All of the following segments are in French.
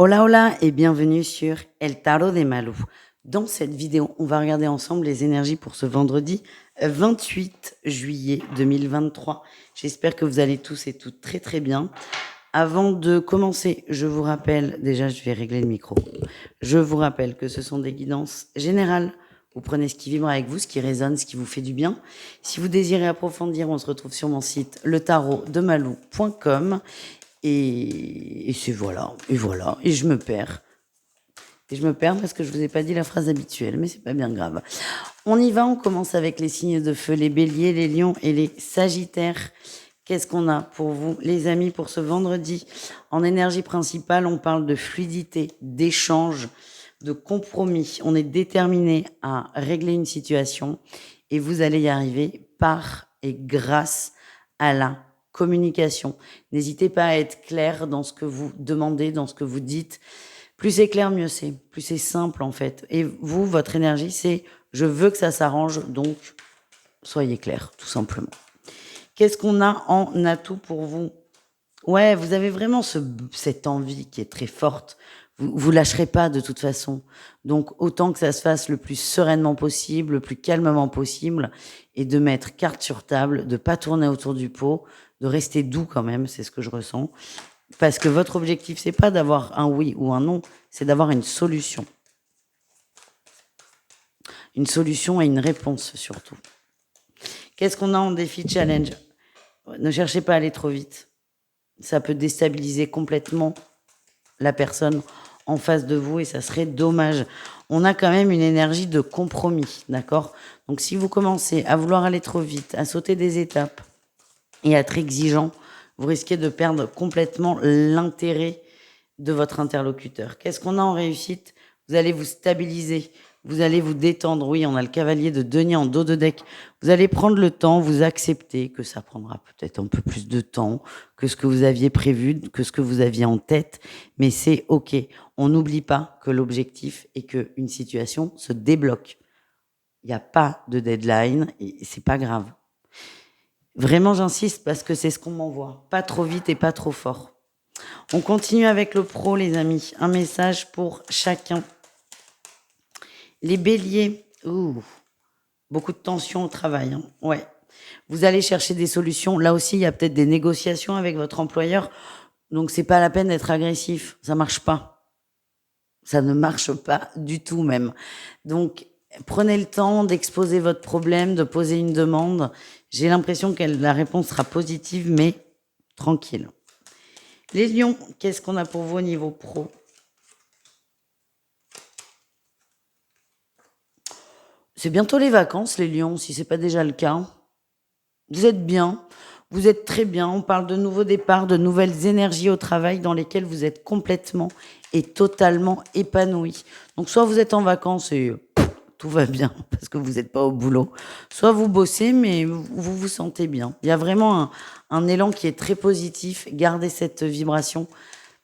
Hola hola et bienvenue sur El Tarot de Malou. Dans cette vidéo, on va regarder ensemble les énergies pour ce vendredi 28 juillet 2023. J'espère que vous allez tous et toutes très très bien. Avant de commencer, je vous rappelle, déjà je vais régler le micro, je vous rappelle que ce sont des guidances générales. Vous prenez ce qui vibre avec vous, ce qui résonne, ce qui vous fait du bien. Si vous désirez approfondir, on se retrouve sur mon site letarotdemalou.com. Et c'est voilà, et je me perds. Et je me perds parce que je vous ai pas dit la phrase habituelle, mais c'est pas bien grave. On y va, on commence avec les signes de feu, les béliers, les lions et les sagittaires. Qu'est-ce qu'on a pour vous, les amis, pour ce vendredi? En énergie principale, on parle de fluidité, d'échange, de compromis. On est déterminé à régler une situation et vous allez y arriver par et grâce à la communication. N'hésitez pas à être clair dans ce que vous demandez, dans ce que vous dites. Plus c'est clair, mieux c'est. Plus c'est simple, en fait. Et vous, votre énergie, c'est « je veux que ça s'arrange », donc soyez clair, tout simplement. Qu'est-ce qu'on a en atout pour vous? Ouais, vous avez vraiment cette envie qui est très forte. Vous lâcherez pas de toute façon. Donc, autant que ça se fasse le plus sereinement possible, le plus calmement possible, et de mettre carte sur table, de pas tourner autour du pot, de rester doux quand même, c'est ce que je ressens. Parce que votre objectif, c'est pas d'avoir un oui ou un non, c'est d'avoir une solution. Une solution et une réponse surtout. Qu'est-ce qu'on a en défi challenge? Ne cherchez pas à aller trop vite. Ça peut déstabiliser complètement la personne en face de vous et ça serait dommage. On a quand même une énergie de compromis, d'accord? Donc si vous commencez à vouloir aller trop vite, à sauter des étapes et à être exigeant, vous risquez de perdre complètement l'intérêt de votre interlocuteur. Qu'est-ce qu'on a en réussite? Vous allez vous stabiliser, vous allez vous détendre. Oui, on a le cavalier de denier en dos de deck. Vous allez prendre le temps, vous accepter que ça prendra peut-être un peu plus de temps que ce que vous aviez prévu, que ce que vous aviez en tête, mais c'est OK. On n'oublie pas que l'objectif est qu'une situation se débloque. Il n'y a pas de deadline et c'est pas grave. Vraiment, j'insiste parce que c'est ce qu'on m'envoie. Pas trop vite et pas trop fort. On continue avec le pro, les amis. Un message pour chacun. Les béliers, beaucoup de tension au travail. Hein. Ouais. Vous allez chercher des solutions. Là aussi, il y a peut-être des négociations avec votre employeur. Donc, c'est pas la peine d'être agressif. Ça marche pas. Ça ne marche pas du tout même. Donc, prenez le temps d'exposer votre problème, de poser une demande. J'ai l'impression que la réponse sera positive, mais tranquille. Les lions, qu'est-ce qu'on a pour vous au niveau pro? C'est bientôt les vacances, les lions, si c'est pas déjà le cas. Vous êtes bien, vous êtes très bien. On parle de nouveaux départs, de nouvelles énergies au travail dans lesquelles vous êtes complètement et totalement épanoui. Donc soit vous êtes en vacances et tout va bien parce que vous n'êtes pas au boulot, soit vous bossez mais vous vous sentez bien. Il y a vraiment un élan qui est très positif. Gardez cette vibration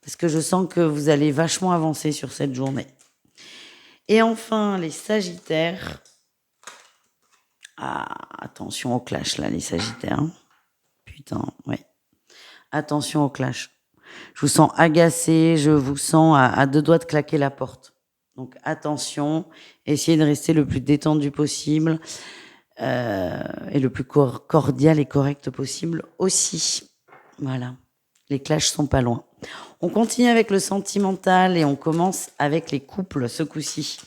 parce que je sens que vous allez vachement avancer sur cette journée. Et enfin, les sagittaires. Ah, attention au clash là, les sagittaires. Putain, ouais. Attention au clash. Je vous sens agacé, je vous sens à deux doigts de claquer la porte. Donc attention, essayez de rester le plus détendu possible et le plus cordial et correct possible aussi. Voilà, les clashs sont pas loin. On continue avec le sentimental et on commence avec les couples ce coup-ci.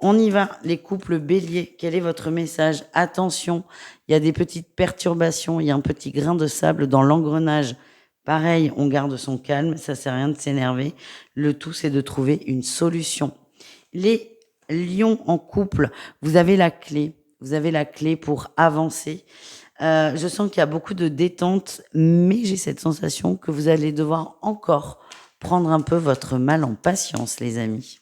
On y va, les couples béliers. Quel est votre message? Attention, il y a des petites perturbations, il y a un petit grain de sable dans l'engrenage. Pareil, on garde son calme, ça sert à rien de s'énerver. Le tout, c'est de trouver une solution. Les lions en couple, vous avez la clé. Vous avez la clé pour avancer. Je sens qu'il y a beaucoup de détente, mais j'ai cette sensation que vous allez devoir encore prendre un peu votre mal en patience, les amis.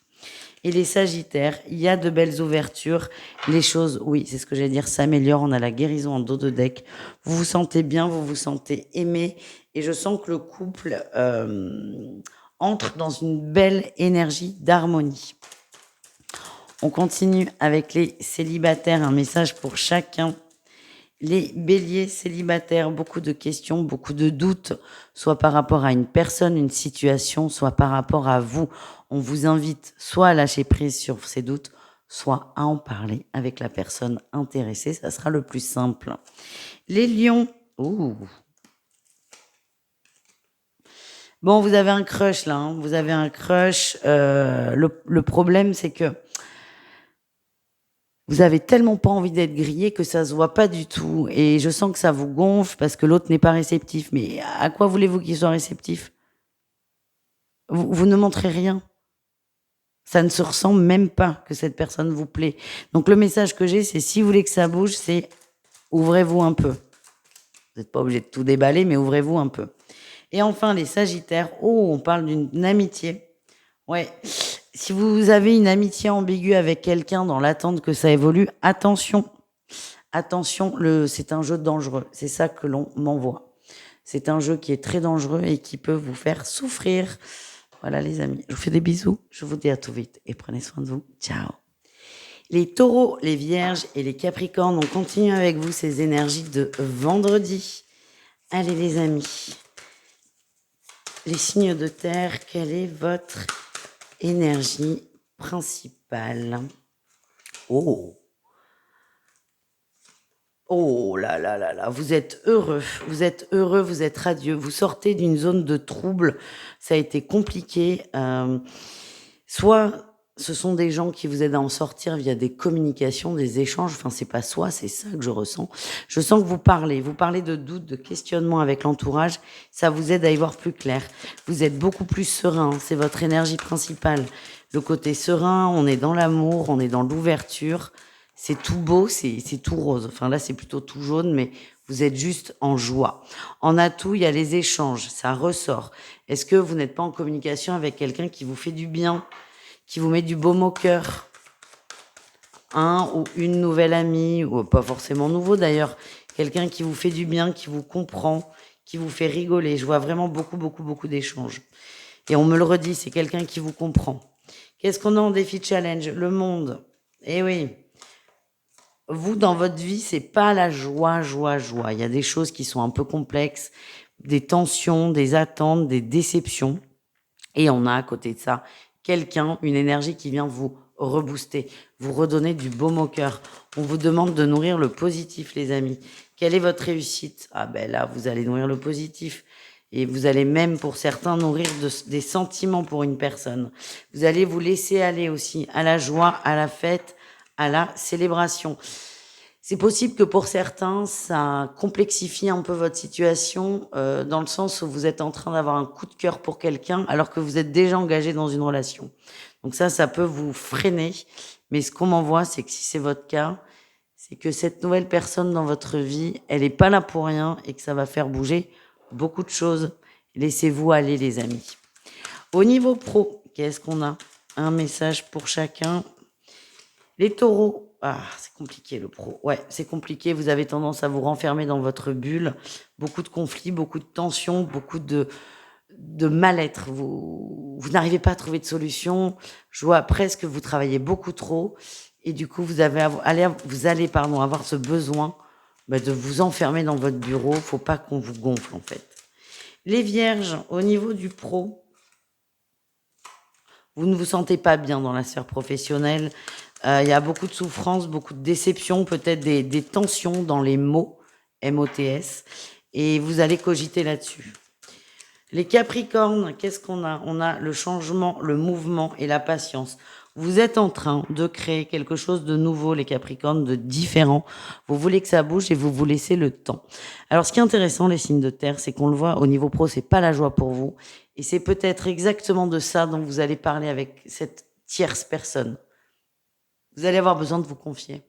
Et les sagittaires, il y a de belles ouvertures. Les choses, oui, c'est ce que j'allais dire, s'améliorent. On a la guérison en dos de deck. Vous vous sentez bien, vous vous sentez aimé. Et je sens que le couple entre dans une belle énergie d'harmonie. On continue avec les célibataires. Un message pour chacun. Les béliers célibataires, beaucoup de questions, beaucoup de doutes, soit par rapport à une personne, une situation, soit par rapport à vous. On vous invite soit à lâcher prise sur ces doutes, soit à en parler avec la personne intéressée. Ça sera le plus simple. Les lions. Ouh. Bon, vous avez un crush là. Hein. Vous avez un crush. Le problème, c'est que vous avez tellement pas envie d'être grillé que ça se voit pas du tout. Et je sens que ça vous gonfle parce que l'autre n'est pas réceptif. Mais à quoi voulez-vous qu'il soit réceptif? Vous ne montrez rien. Ça ne se ressent même pas que cette personne vous plaît. Donc le message que j'ai, c'est si vous voulez que ça bouge, c'est ouvrez-vous un peu. Vous n'êtes pas obligé de tout déballer, mais ouvrez-vous un peu. Et enfin, les sagittaires. Oh, on parle d'une amitié. Ouais. Si vous avez une amitié ambiguë avec quelqu'un dans l'attente que ça évolue, attention. Attention, c'est un jeu dangereux. C'est ça que l'on m'envoie. C'est un jeu qui est très dangereux et qui peut vous faire souffrir. Voilà les amis, je vous fais des bisous. Je vous dis à tout vite et prenez soin de vous. Ciao. Les taureaux, les vierges et les capricornes, on continue avec vous ces énergies de vendredi. Allez les amis. Les signes de terre, quelle est votre énergie principale? Oh. Oh là là là là, vous êtes heureux, vous êtes heureux, vous êtes radieux, vous sortez d'une zone de trouble, ça a été compliqué. Soit ce sont des gens qui vous aident à en sortir via des communications, des échanges, enfin c'est pas soi, c'est ça que je ressens. Je sens que vous parlez de doutes, de questionnements avec l'entourage, ça vous aide à y voir plus clair. Vous êtes beaucoup plus serein, c'est votre énergie principale. Le côté serein, on est dans l'amour, on est dans l'ouverture. C'est tout beau, c'est tout rose. Enfin là, c'est plutôt tout jaune, mais vous êtes juste en joie. En atout, il y a les échanges, ça ressort. Est-ce que vous n'êtes pas en communication avec quelqu'un qui vous fait du bien, qui vous met du baume au cœur? Un ou une nouvelle amie, ou pas forcément nouveau d'ailleurs, quelqu'un qui vous fait du bien, qui vous comprend, qui vous fait rigoler. Je vois vraiment beaucoup, beaucoup, beaucoup d'échanges. Et on me le redit, c'est quelqu'un qui vous comprend. Qu'est-ce qu'on a en défi challenge? Le monde. Eh oui. Vous, dans votre vie, c'est pas la joie, joie, joie. Il y a des choses qui sont un peu complexes, des tensions, des attentes, des déceptions. Et on a à côté de ça quelqu'un, une énergie qui vient vous rebooster, vous redonner du baume au cœur. On vous demande de nourrir le positif, les amis. Quelle est votre réussite? Ah ben là, vous allez nourrir le positif. Et vous allez même, pour certains, nourrir des sentiments pour une personne. Vous allez vous laisser aller aussi à la joie, à la fête, à la célébration. C'est possible que pour certains, ça complexifie un peu votre situation, dans le sens où vous êtes en train d'avoir un coup de cœur pour quelqu'un alors que vous êtes déjà engagé dans une relation. Donc ça peut vous freiner. Mais ce qu'on m'envoie, c'est que si c'est votre cas, c'est que cette nouvelle personne dans votre vie, elle est pas là pour rien et que ça va faire bouger beaucoup de choses. Laissez-vous aller, les amis. Au niveau pro, qu'est-ce qu'on a? Un message pour chacun. Les taureaux, ah, c'est compliqué le pro. Ouais, c'est compliqué. Vous avez tendance à vous renfermer dans votre bulle. Beaucoup de conflits, beaucoup de tensions, beaucoup de mal-être. Vous n'arrivez pas à trouver de solution. Je vois presque que vous travaillez beaucoup trop. Et du coup, vous allez avoir ce besoin de vous enfermer dans votre bureau. Faut pas qu'on vous gonfle, en fait. Les vierges, au niveau du pro, vous ne vous sentez pas bien dans la sphère professionnelle. Il y a beaucoup de souffrance, beaucoup de déception, peut-être des tensions dans les mots, MOTS, et vous allez cogiter là-dessus. Les Capricornes, qu'est-ce qu'on a? On a le changement, le mouvement et la patience. Vous êtes en train de créer quelque chose de nouveau, les Capricornes, de différent. Vous voulez que ça bouge et vous vous laissez le temps. Alors, ce qui est intéressant, les signes de terre, c'est qu'on le voit au niveau pro, c'est pas la joie pour vous. Et c'est peut-être exactement de ça dont vous allez parler avec cette tierce personne. Vous allez avoir besoin de vous confier.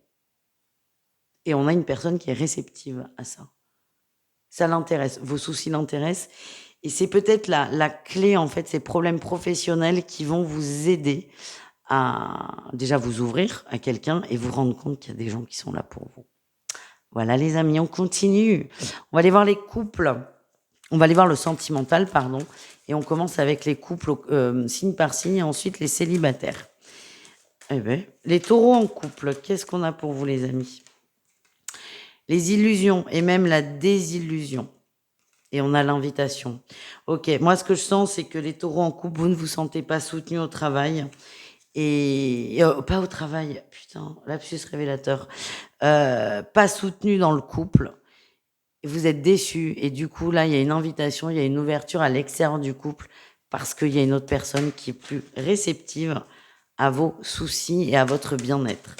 Et on a une personne qui est réceptive à ça. Ça l'intéresse, vos soucis l'intéressent. Et c'est peut-être la clé, en fait, ces problèmes professionnels qui vont vous aider à déjà vous ouvrir à quelqu'un et vous rendre compte qu'il y a des gens qui sont là pour vous. Voilà les amis, on continue. On va aller voir les couples. On va aller voir le sentimental, pardon. Et on commence avec les couples signe par signe et ensuite les célibataires. Eh ben, les taureaux en couple, qu'est-ce qu'on a pour vous les amis? Les illusions et même la désillusion. Et on a l'invitation. Ok, moi ce que je sens, c'est que les taureaux en couple, vous ne vous sentez pas soutenus au travail. Et pas au travail, putain, lapsus révélateur. Pas soutenu dans le couple. Vous êtes déçus et du coup là il y a une invitation, il y a une ouverture à l'extérieur du couple parce qu'il y a une autre personne qui est plus réceptive à vos soucis et à votre bien-être.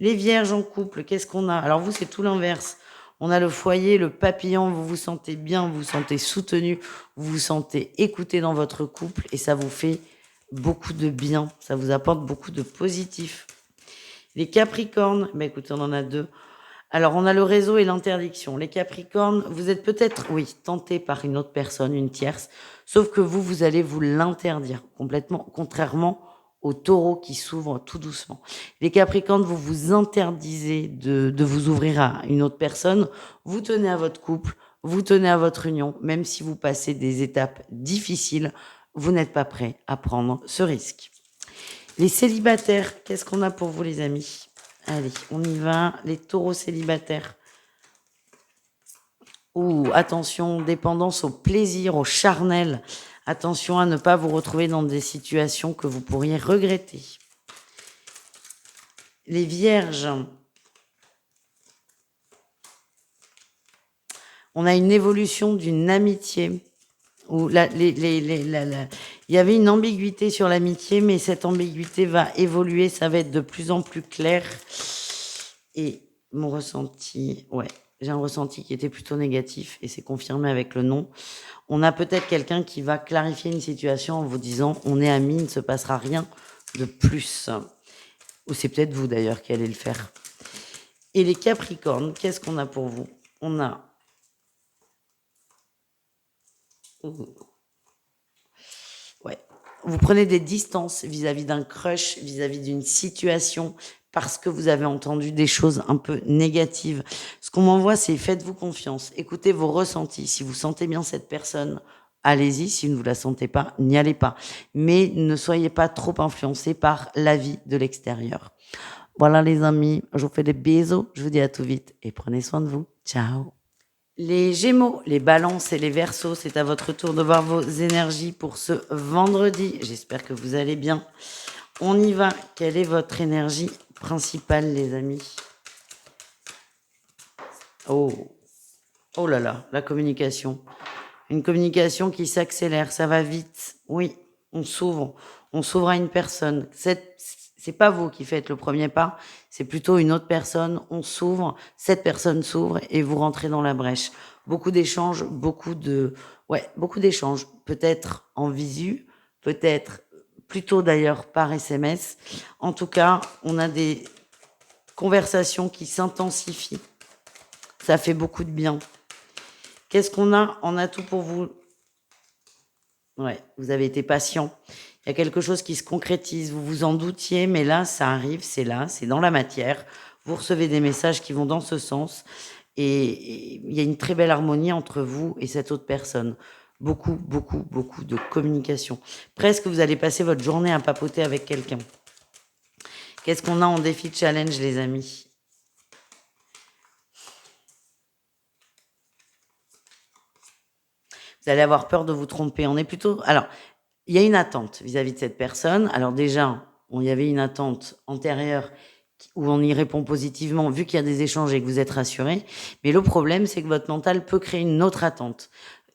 Les vierges en couple, qu'est-ce qu'on a? Alors vous, c'est tout l'inverse. On a le foyer, le papillon, vous vous sentez bien, vous vous sentez soutenu, vous vous sentez écouté dans votre couple et ça vous fait beaucoup de bien, ça vous apporte beaucoup de positif. Les capricornes, bah écoutez, on en a deux. Alors, on a le réseau et l'interdiction. Les capricornes, vous êtes peut-être, oui, tenté par une autre personne, une tierce, sauf que vous allez vous l'interdire complètement, contrairement aux taureaux qui s'ouvrent tout doucement. Les capricornes, vous vous interdisez de vous ouvrir à une autre personne. Vous tenez à votre couple, vous tenez à votre union, même si vous passez des étapes difficiles, vous n'êtes pas prêt à prendre ce risque. Les célibataires, qu'est-ce qu'on a pour vous, les amis? Allez, on y va. Les taureaux célibataires. Ouh, attention, dépendance au plaisir, au charnel. Attention à ne pas vous retrouver dans des situations que vous pourriez regretter. Les vierges. On a une évolution d'une amitié. Où il y avait une ambiguïté sur l'amitié, mais cette ambiguïté va évoluer, ça va être de plus en plus clair. Et mon ressenti, ouais, j'ai un ressenti qui était plutôt négatif et c'est confirmé avec le nom. On a peut-être quelqu'un qui va clarifier une situation en vous disant on est amis, il ne se passera rien de plus. Ou c'est peut-être vous d'ailleurs qui allez le faire. Et les Capricornes, qu'est-ce qu'on a pour vous? On a ouais. Vous prenez des distances vis-à-vis d'un crush, vis-à-vis d'une situation, parce que vous avez entendu des choses un peu négatives. Ce qu'on m'envoie, c'est faites-vous confiance, écoutez vos ressentis. Si vous sentez bien cette personne, allez-y. Si vous ne vous la sentez pas, n'y allez pas. Mais ne soyez pas trop influencés par l'avis de l'extérieur. Voilà les amis, je vous fais des bisous, je vous dis à tout vite et prenez soin de vous. Ciao. Les Gémeaux, les Balances et les Verseaux, c'est à votre tour de voir vos énergies pour ce vendredi. J'espère que vous allez bien. On y va. Quelle est votre énergie principale, les amis? Oh, oh là là, la communication. Une communication qui s'accélère, ça va vite. Oui, on s'ouvre à une personne. C'est pas vous qui faites le premier pas, c'est plutôt une autre personne. On s'ouvre, cette personne s'ouvre et vous rentrez dans la brèche. Beaucoup d'échanges, beaucoup d'échanges. Peut-être en visu, peut-être plutôt d'ailleurs par SMS. En tout cas, on a des conversations qui s'intensifient. Ça fait beaucoup de bien. Qu'est-ce qu'on a en atout pour vous? Ouais, vous avez été patient. Il y a quelque chose qui se concrétise. Vous vous en doutiez, mais là, ça arrive, c'est là, c'est dans la matière. Vous recevez des messages qui vont dans ce sens. Et il y a une très belle harmonie entre vous et cette autre personne. Beaucoup, beaucoup, beaucoup de communication. Presque vous allez passer votre journée à papoter avec quelqu'un. Qu'est-ce qu'on a en défi challenge, les amis? Vous allez avoir peur de vous tromper. On est plutôt... Alors, il y a une attente vis-à-vis de cette personne. Alors déjà, il y avait une attente antérieure où on y répond positivement vu qu'il y a des échanges et que vous êtes rassuré. Mais le problème, c'est que votre mental peut créer une autre attente.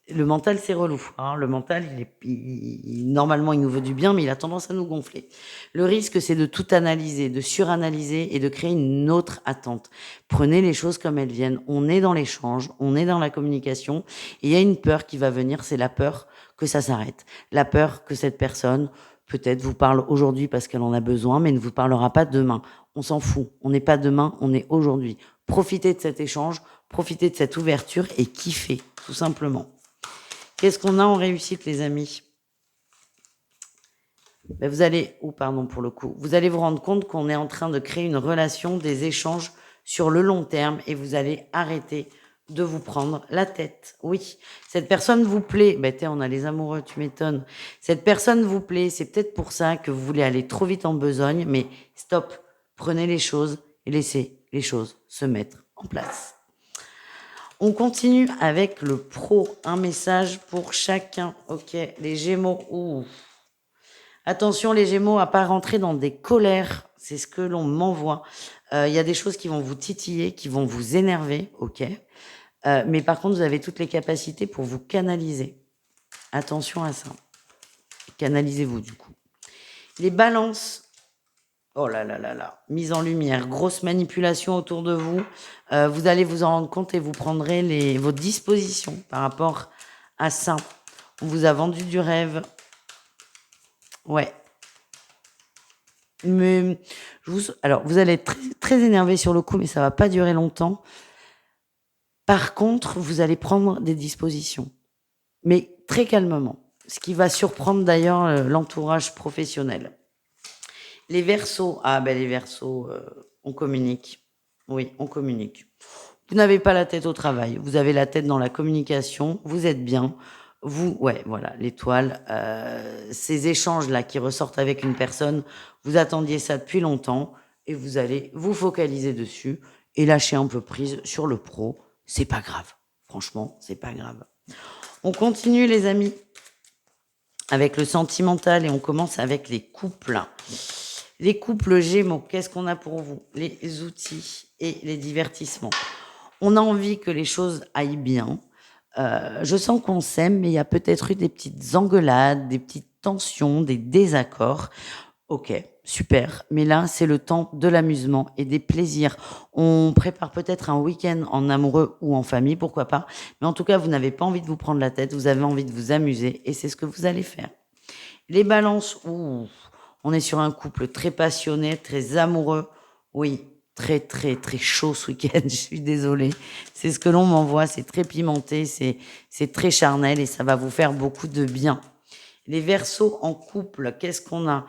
Le mental, c'est relou. Hein. Le mental, normalement, il nous veut du bien, mais il a tendance à nous gonfler. Le risque, c'est de tout analyser, de suranalyser et de créer une autre attente. Prenez les choses comme elles viennent. On est dans l'échange, on est dans la communication. Et il y a une peur qui va venir, c'est la peur que ça s'arrête. La peur que cette personne, peut-être, vous parle aujourd'hui parce qu'elle en a besoin, mais ne vous parlera pas demain. On s'en fout. On n'est pas demain, on est aujourd'hui. Profitez de cet échange, profitez de cette ouverture et kiffez, tout simplement. Qu'est-ce qu'on a en réussite, les amis? Ben vous allez vous rendre compte qu'on est en train de créer une relation, des échanges sur le long terme et vous allez arrêter de vous prendre la tête. Oui, cette personne vous plaît. Ben on a les amoureux, tu m'étonnes. Cette personne vous plaît, c'est peut-être pour ça que vous voulez aller trop vite en besogne, mais stop, prenez les choses et laissez les choses se mettre en place. On continue avec le pro. Un message pour chacun. Ok, les Gémeaux. Ouh. Attention les Gémeaux à pas rentrer dans des colères. C'est ce que l'on m'envoie. Il y a des choses qui vont vous titiller, qui vont vous énerver. Ok. Mais par contre, vous avez toutes les capacités pour vous canaliser. Attention à ça. Canalisez-vous du coup. Les balances. Oh là là là là. Mise en lumière. Grosse manipulation autour de vous. Vous allez vous en rendre compte et vous prendrez vos dispositions par rapport à ça. On vous a vendu du rêve. Ouais. Mais alors, vous allez être très, très énervé sur le coup, mais ça va pas durer longtemps. Par contre, vous allez prendre des dispositions, mais très calmement. Ce qui va surprendre d'ailleurs l'entourage professionnel. Les Verseaux, les Verseaux, on communique. Oui, on communique. Vous n'avez pas la tête au travail, vous avez la tête dans la communication, vous êtes bien. Ouais, voilà, l'étoile, ces échanges-là qui ressortent avec une personne, vous attendiez ça depuis longtemps et vous allez vous focaliser dessus et lâcher un peu prise sur le pro. C'est pas grave. Franchement, c'est pas grave. On continue, les amis, avec le sentimental et on commence avec les couples. Les couples Gémeaux, qu'est-ce qu'on a pour vous? Les outils et les divertissements. On a envie que les choses aillent bien. Je sens qu'on s'aime, mais il y a peut-être eu des petites engueulades, des petites tensions, des désaccords. Ok, super. Mais là, c'est le temps de l'amusement et des plaisirs. On prépare peut-être un week-end en amoureux ou en famille, pourquoi pas. Mais en tout cas, vous n'avez pas envie de vous prendre la tête, vous avez envie de vous amuser et c'est ce que vous allez faire. Les balances, ouh, on est sur un couple très passionné, très amoureux. Oui, très, très, très chaud ce week-end, je suis désolée. C'est ce que l'on m'envoie, c'est très pimenté, c'est très charnel et ça va vous faire beaucoup de bien. Les Verseaux en couple, qu'est-ce qu'on a?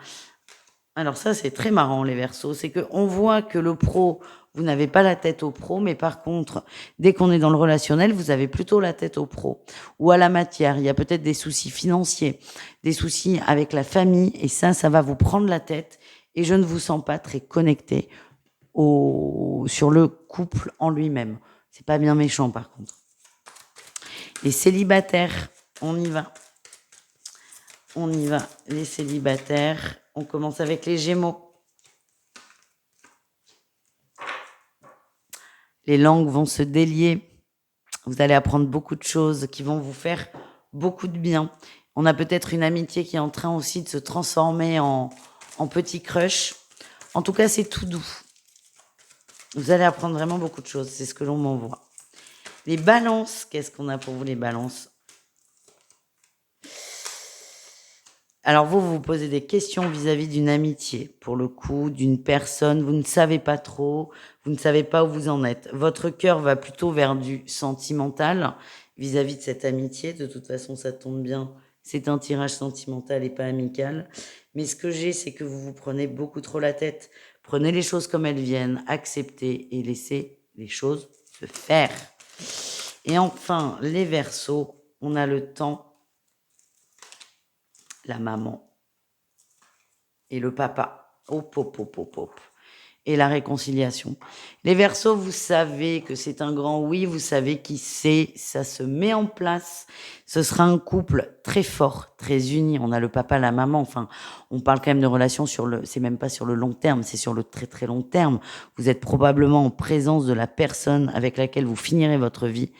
Alors ça, c'est très marrant, les Verseaux. C'est qu'on voit que le pro, vous n'avez pas la tête au pro, mais par contre, dès qu'on est dans le relationnel, vous avez plutôt la tête au pro ou à la matière. Il y a peut-être des soucis financiers, des soucis avec la famille, et ça va vous prendre la tête. Et je ne vous sens pas très connecté sur le couple en lui-même. C'est pas bien méchant, par contre. Les célibataires, on y va. On y va, les célibataires. On commence avec les Gémeaux. Les langues vont se délier. Vous allez apprendre beaucoup de choses qui vont vous faire beaucoup de bien. On a peut-être une amitié qui est en train aussi de se transformer en petit crush. En tout cas, c'est tout doux. Vous allez apprendre vraiment beaucoup de choses. C'est ce que l'on m'envoie. Les balances, qu'est-ce qu'on a pour vous, les balances? Alors vous vous posez des questions vis-à-vis d'une amitié, pour le coup, d'une personne, vous ne savez pas trop, vous ne savez pas où vous en êtes. Votre cœur va plutôt vers du sentimental vis-à-vis de cette amitié. De toute façon, ça tombe bien, c'est un tirage sentimental et pas amical. Mais ce que j'ai, c'est que vous vous prenez beaucoup trop la tête. Prenez les choses comme elles viennent, acceptez et laissez les choses se faire. Et enfin, les Verseaux, on a le temps, la maman et le papa. Hop, hop, hop, hop, hop. Et la réconciliation. Les Verseaux, vous savez que c'est un grand oui, vous savez qui c'est, ça se met en place. Ce sera un couple très fort, très uni. On a le papa, la maman, enfin, on parle quand même de relations c'est même pas sur le long terme, c'est sur le très très long terme. Vous êtes probablement en présence de la personne avec laquelle vous finirez votre vie.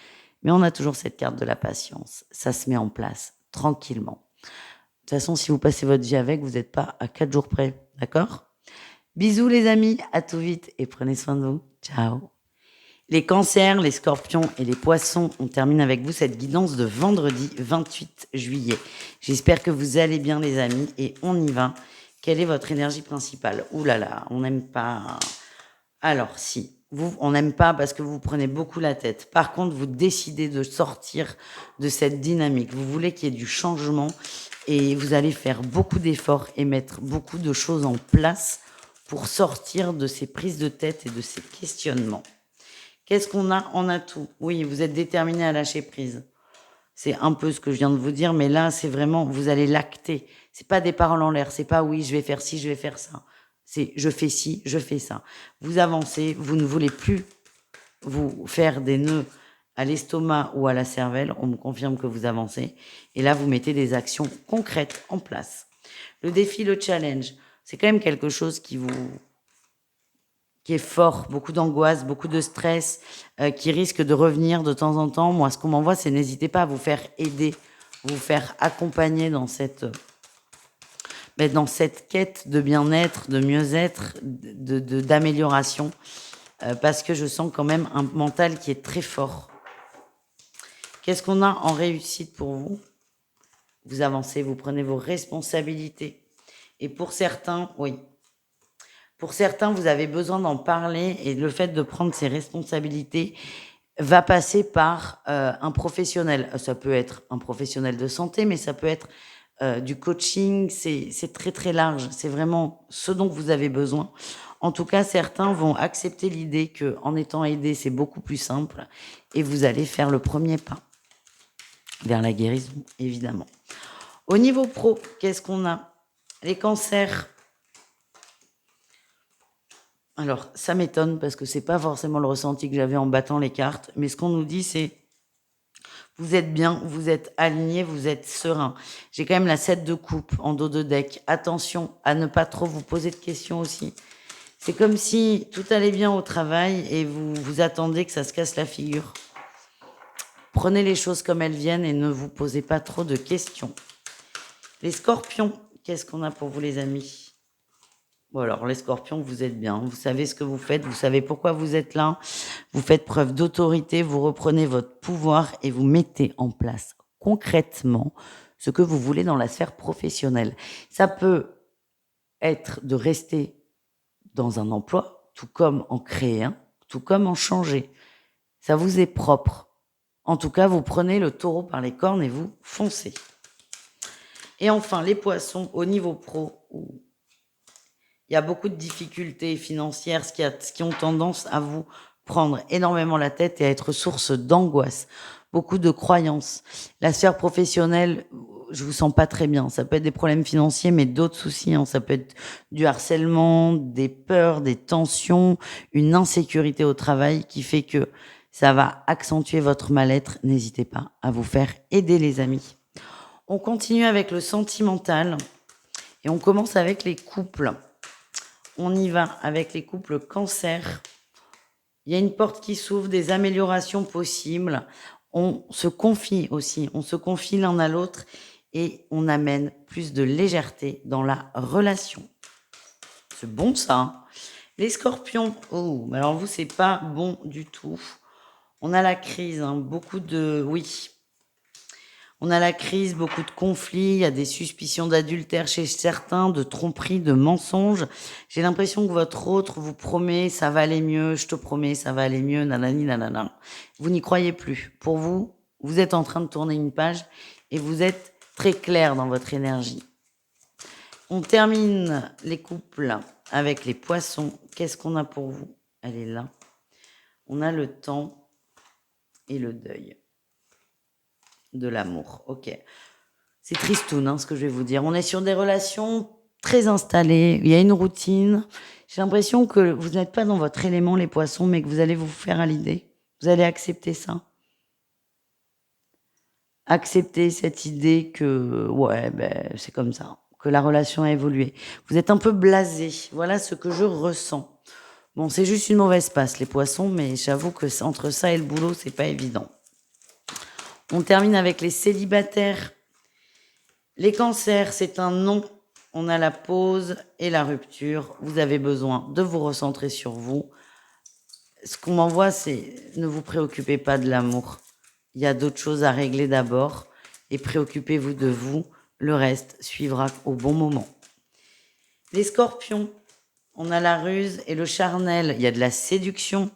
Mais on a toujours cette carte de la patience. Ça se met en place, tranquillement. De toute façon, si vous passez votre vie avec, vous n'êtes pas à 4 jours près. D'accord? Bisous les amis, à tout vite et prenez soin de vous. Ciao. Les cancers, les scorpions et les poissons, on termine avec vous cette guidance de vendredi 28 juillet. J'espère que vous allez bien les amis et on y va. Quelle est votre énergie principale? Ouh là là, on n'aime pas. Alors si, on n'aime pas parce que vous prenez beaucoup la tête. Par contre, vous décidez de sortir de cette dynamique. Vous voulez qu'il y ait du changement et vous allez faire beaucoup d'efforts et mettre beaucoup de choses en place pour sortir de ces prises de tête et de ces questionnements. Qu'est-ce qu'on a? On a tout. Oui, vous êtes déterminé à lâcher prise. C'est un peu ce que je viens de vous dire, mais là, c'est vraiment, vous allez l'acter. C'est pas des paroles en l'air. C'est pas oui, je vais faire ci, je vais faire ça. C'est je fais ci, je fais ça. Vous avancez, vous ne voulez plus vous faire des nœuds à l'estomac ou à la cervelle, on me confirme que vous avancez. Et là, vous mettez des actions concrètes en place. Le défi, le challenge, c'est quand même quelque chose qui est fort, beaucoup d'angoisse, beaucoup de stress, qui risque de revenir de temps en temps. Moi, ce qu'on m'envoie, c'est n'hésitez pas à vous faire aider, vous faire accompagner dans cette quête de bien-être, de mieux-être, d'amélioration, parce que je sens quand même un mental qui est très fort. Qu'est-ce qu'on a en réussite pour vous? Vous avancez, vous prenez vos responsabilités. Et pour certains, oui. Pour certains, vous avez besoin d'en parler et le fait de prendre ses responsabilités va passer par un professionnel. Ça peut être un professionnel de santé, mais ça peut être du coaching. C'est très très large. C'est vraiment ce dont vous avez besoin. En tout cas, certains vont accepter l'idée que en étant aidé, c'est beaucoup plus simple et vous allez faire le premier pas vers la guérison, évidemment. Au niveau pro, qu'est-ce qu'on a? Les cancers. Alors, ça m'étonne parce que c'est pas forcément le ressenti que j'avais en battant les cartes, mais ce qu'on nous dit, c'est vous êtes bien, vous êtes aligné, vous êtes serein. J'ai quand même la 7 de coupe en dos de deck. Attention à ne pas trop vous poser de questions aussi. C'est comme si tout allait bien au travail et vous attendez que ça se casse la figure. Prenez les choses comme elles viennent et ne vous posez pas trop de questions. Les scorpions, qu'est-ce qu'on a pour vous les amis? Bon alors les scorpions, vous êtes bien, vous savez ce que vous faites, vous savez pourquoi vous êtes là, vous faites preuve d'autorité, vous reprenez votre pouvoir et vous mettez en place concrètement ce que vous voulez dans la sphère professionnelle. Ça peut être de rester dans un emploi, tout comme en créer un, tout comme en changer. Ça vous est propre. En tout cas, vous prenez le taureau par les cornes et vous foncez. Et enfin, les poissons, au niveau pro, il y a beaucoup de difficultés financières, ce qui ont tendance à vous prendre énormément la tête et à être source d'angoisse. Beaucoup de croyances. La sphère professionnelle, je vous sens pas très bien. Ça peut être des problèmes financiers, mais d'autres soucis. Ça peut être du harcèlement, des peurs, des tensions, une insécurité au travail qui fait que ça va accentuer votre mal-être. N'hésitez pas à vous faire aider, les amis. On continue avec le sentimental et on commence avec les couples. On y va avec les couples cancer. Il y a une porte qui s'ouvre, des améliorations possibles. On se confie aussi, on se confie l'un à l'autre et on amène plus de légèreté dans la relation. C'est bon ça, hein? Les scorpions, oh, mais alors vous, c'est pas bon du tout. On a la crise, hein, beaucoup de... Oui, on a la crise, beaucoup de conflits, il y a des suspicions d'adultère chez certains, de tromperie, de mensonges. J'ai l'impression que votre autre vous promet ça va aller mieux, je te promets ça va aller mieux, nanani nanana. Vous n'y croyez plus. Pour vous, vous êtes en train de tourner une page et vous êtes très clair dans votre énergie. On termine les couples avec les poissons. Qu'est-ce qu'on a pour vous? Elle est là. On a le temps et le deuil de l'amour. Ok. C'est tristoun, hein, ce que je vais vous dire. On est sur des relations très installées. Il y a une routine. J'ai l'impression que vous n'êtes pas dans votre élément, les poissons, mais que vous allez vous faire à l'idée. Vous allez accepter ça. Accepter cette idée que, ouais, ben, c'est comme ça, que la relation a évolué. Vous êtes un peu blasé. Voilà ce que je ressens. Bon, c'est juste une mauvaise passe, les poissons, mais j'avoue que entre ça et le boulot, c'est pas évident. On termine avec les célibataires. Les cancers, c'est un non. On a la pause et la rupture. Vous avez besoin de vous recentrer sur vous. Ce qu'on m'envoie, c'est ne vous préoccupez pas de l'amour. Il y a d'autres choses à régler d'abord et préoccupez-vous de vous. Le reste suivra au bon moment. Les scorpions, on a la ruse et le charnel. Il y a de la séduction.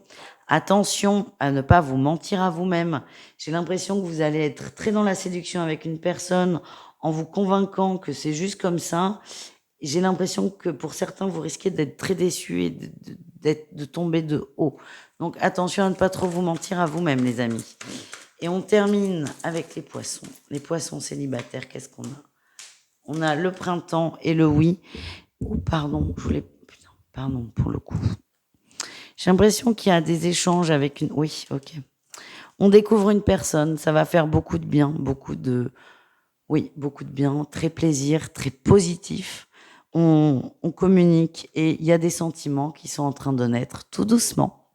Attention à ne pas vous mentir à vous-même. J'ai l'impression que vous allez être très dans la séduction avec une personne en vous convainquant que c'est juste comme ça. J'ai l'impression que pour certains, vous risquez d'être très déçus et de tomber de haut. Donc attention à ne pas trop vous mentir à vous-même, les amis. Et on termine avec les poissons. Les poissons célibataires, qu'est-ce qu'on a? On a le printemps et le oui. Oh, pardon, pardon pour le coup. J'ai l'impression qu'il y a des échanges avec une... Oui, ok. On découvre une personne, ça va faire beaucoup de bien, beaucoup de... Oui, beaucoup de bien, très plaisir, très positif. On communique et il y a des sentiments qui sont en train de naître tout doucement.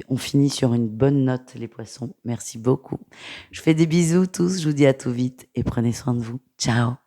On finit sur une bonne note, les poissons. Merci beaucoup. Je fais des bisous tous, je vous dis à tout vite et prenez soin de vous. Ciao.